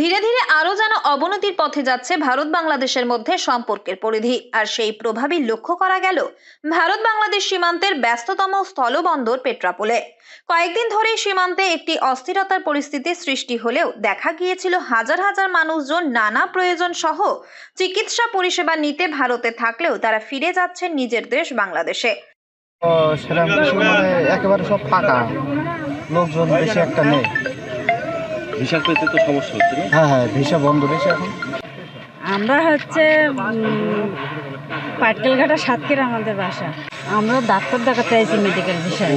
ধীরে ধীরে আরো যেন অবনতির পথে যাচ্ছে ভারত বাংলাদেশের মধ্যে সম্পর্কের পরিধি। আর সেই প্রভাবই লক্ষ্য করা গেল ভারত বাংলাদেশ সীমান্তের ব্যস্ততম স্থলবন্দর পেট্রাপোলে। কয়েকদিন ধরেই সীমান্তে একটি অস্থিরতার পরিস্থিতি সৃষ্টি হলেও দেখা গিয়েছিল হাজার হাজার মানুষজন নানা প্রয়োজন সহ চিকিৎসা পরিষেবা নিতে ভারতে থাকলেও তারা ফিরে যাচ্ছেন নিজের দেশ বাংলাদেশে। সেরকম কিছু একেবারে সব ফাঁকা, লোকজন বেশি একটা নেই। ভিসা পেতে তো সমস্যা হচ্ছে না? হ্যাঁ, ভিসা বন্ধ বেশি এখন। আমরা হচ্ছে পাটকেলঘাটা সাতক্ষীরা আমাদের বাসা। আমরা ডাক্তার দেখাতে চাইছি মেডিকেল ভিসায়।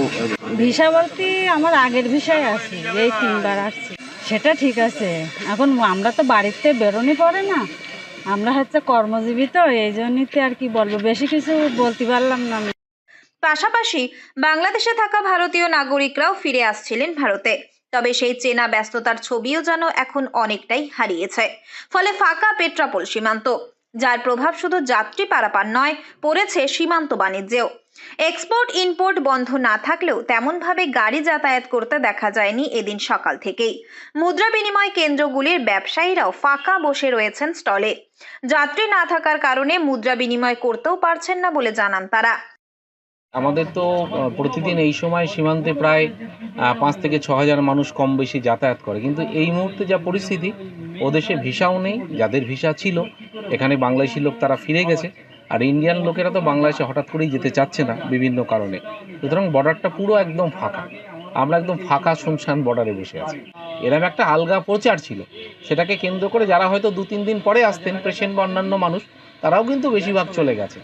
ভিসা বলতে আমার আগের ভিসায় আছি, এই 3বার আসছি। সেটা ঠিক আছে, এখন আমরা তো বাড়িতে বেরোনি পড়ে না, আমরা হচ্ছে কর্মজীবী, তো এই জন্যই আর কি বলবো, বেশি কিছু বলতে পারলাম না। পাশাপাশি বাংলাদেশে থাকা ভারতীয় নাগরিকরাও ফিরে আসছিলেন ভারতে, তবে সেই চেনা ব্যস্ততার ছবিও যেন এখন অনেকটাই হারিয়েছে। ফলে ফাঁকা পেট্রাপোল সীমান্ত, যার প্রভাব শুধু যাত্রী পারাপার নয়, পড়েছে সীমান্ত বাণিজ্যেও। এক্সপোর্ট ইম্পোর্ট বন্ধ না থাকলেও তেমনভাবে গাড়ি যাতায়াত করতে দেখা যায়নি এদিন সকাল থেকেই। মুদ্রা বিনিময় কেন্দ্রগুলির ব্যবসায়ীরাও ফাঁকা বসে রয়েছেন স্টলে। যাত্রী না থাকার কারণে মুদ্রা বিনিময় করতেও পারছেন না বলে জানান তারা। আমাদের তো প্রতিদিন এই সময় সীমান্তে প্রায় 5 থেকে 6 হাজার মানুষ কম বেশি যাতায়াত করে, কিন্তু এই মুহূর্তে যা পরিস্থিতি, ও দেশে ভিসাও নেই। যাদের ভিসা ছিল এখানে বাংলাদেশি লোক তারা ফিরে গেছে, আর ইন্ডিয়ান লোকেরা তো বাংলাদেশে হঠাৎ করেই যেতে চাচ্ছে না বিভিন্ন কারণে। সুতরাং বর্ডারটা পুরো একদম ফাঁকা, আমরা একদম ফাঁকা শুনশান বর্ডারে বসে আছি। এরকম একটা আলগা প্রচার ছিল, সেটাকে কেন্দ্র করে যারা হয়তো 2-3 দিন পরে আসতেন, পেশেন্ট বা অন্যান্য মানুষ, তারাও কিন্তু বেশিরভাগ চলে গেছে।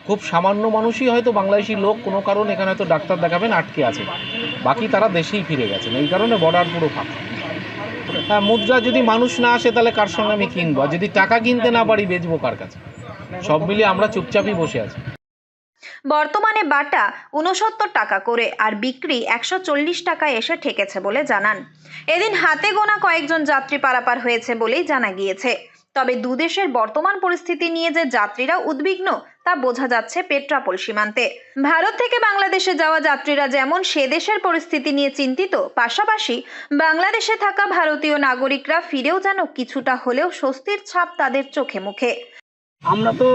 খুব সামান্য মানুষই হয়তো বাংলাদেশি লোক কোনো কারণ এখানে হয়তো ডাক্তার দেখাবেন আটকে আছে, বাকি তারা দেশেই ফিরে গেছেন। এই কারণে বর্ডার পুরো ফাঁকা। হ্যাঁ, মুদ্রা যদি মানুষ না আসে তাহলে কার সঙ্গে আমি কিনবো, আর যদি টাকা কিনতে না পারি বেচবো কার কাছে? সব মিলিয়ে আমরা চুপচাপই বসে আছি। বর্তমানে বাটা 69 টাকা করে আর বিক্রি 140 টাকায় এসে ঠেকেছে বলে জানান। এদিন হাতে গোনা কয়েকজন যাত্রী পারাপার হয়েছে বলেই জানা গিয়েছে। তবে দুদেশের বর্তমান পরিস্থিতি নিয়ে যে যাত্রীরা উদ্বিগ্ন তা বোঝা যাচ্ছে পেট্রাপোল সীমান্তে। ভারত থেকে বাংলাদেশে যাওয়া যাত্রীরা যেমন সে দেশের পরিস্থিতি নিয়ে চিন্তিত, পাশাপাশি বাংলাদেশে থাকা ভারতীয় নাগরিকরা ফিরেও যেন কিছুটা হলেও স্বস্তির ছাপ তাদের চোখে মুখে। আমরা তো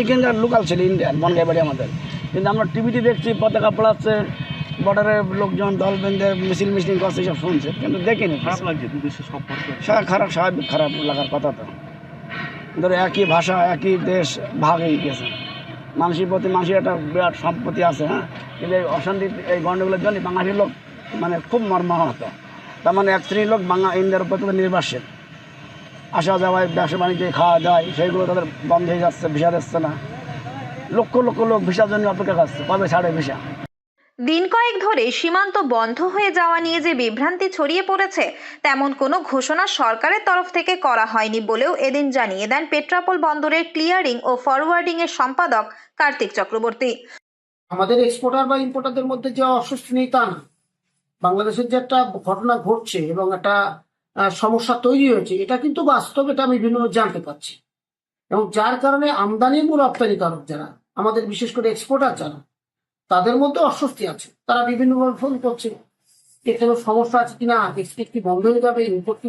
এখানকার লোকাল ছিল, ইন্ডিয়ান বনগাই বাড়ি আমাদের, কিন্তু আমরা টিভিতে দেখছি পতাকা পড়াচ্ছে, বর্ডারের লোকজন দল বেঁধে মিছিল করছে, সব শুনছে, কিন্তু দেখিনি। খারাপ লাগছে দুদেশের সম্পর্ক? খারাপ, স্বাভাবিক খারাপ লাগার কথা। তো ধরো একই ভাষা একই দেশ ভাগ হয়ে গেছে, মানুষের প্রতি মানুষের একটা বিরাট সম্পত্তি আছে। হ্যাঁ, কিন্তু এই অশান্তি এই গণ্ডগোলের জন্য বাঙালির লোক মানে খুব মর্মাহত। তার মানে এক শ্রেণীর লোক ইন্ডিয়ার উপর তাদের নির্ভরশীল, আসা যাওয়ায় ব্যবসা বাণিজ্য খাওয়া দাওয়া সেইগুলো তাদের বন্ধ হয়ে যাচ্ছে, ভিসা দিচ্ছে না। লক্ষ লক্ষ লোক ভিসার জন্য অপেক্ষা করছে, কবে ছাড়ে ভিসা। দিন কয়েক ধরে সীমান্ত বন্ধ হয়ে যাওয়া নিয়ে যে বিভ্রান্তি ছড়িয়ে পড়েছে, তেমন কোনো ঘোষণা সরকারের তরফ থেকে করা হয়নি বলেও এদিন জানিয়ে দেন পেট্রাপোল বন্দরের ক্লিয়ারিং ও ফরওয়ার্ডিং এর সম্পাদক কার্তিক চক্রবর্তী। আমাদের এক্সপোর্টার বা ইম্পোর্টারদের মধ্যে যে অস্বস্তি নেই তা না, বাংলাদেশের যে একটা ঘটনা ঘটছে এবং একটা সমস্যা তৈরি হয়েছে, এটা কিন্তু বাস্তব, এটা আমি বিভিন্নভাবে জানতে পারছি। এবং যার কারণে আমদানি ও রপ্তানিকারক যারা আমাদের, বিশেষ করে এক্সপোর্টার যারা, তাদের মধ্যে অস্বস্তি আছে। তারা বিভিন্নভাবে ফোন করছে যে কোনো সমস্যা আছে কিনা, এক্সপোর্ট কি বন্ধ হয়ে যাবে, ইম্পোর্ট কি।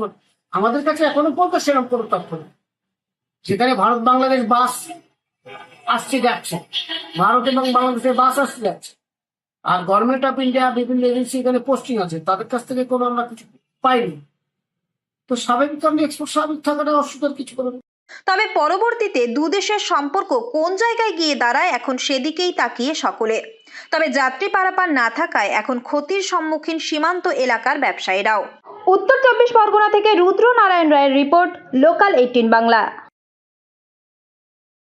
আমাদের কাছে এখনো পর্যন্ত সেরকম কোনো তথ্য নেই। সেখানে ভারত বাংলাদেশ বাস আসছে যাচ্ছে, ভারত এবং বাংলাদেশের বাস আসছে যাচ্ছে, আর গভর্নমেন্ট অফ ইন্ডিয়া বিভিন্ন এজেন্সি এখানে পোস্টিং আছে, তাদের কাছ থেকে কোনো আমরা কিছু পাইনি। তো স্বাভাবিক কারণে এক্সপোর্ট স্বাভাবিক থাকাটা অসুবিধার কিছু করে। তবে পরবর্তীতে দুদেশের সম্পর্ক কোন জায়গায় গিয়ে দাঁড়ায় এখন সেদিকেই তাকিয়ে সকলে। তবে যাত্রী পারাপার না থাকায় এখন ক্ষতির সম্মুখীন সীমান্ত এলাকার ব্যবসায়ীরাও। উত্তর 24 পরগনা থেকে রুদ্র নারায়ণ রায়ের রিপোর্ট, লোকাল 18 বাংলা।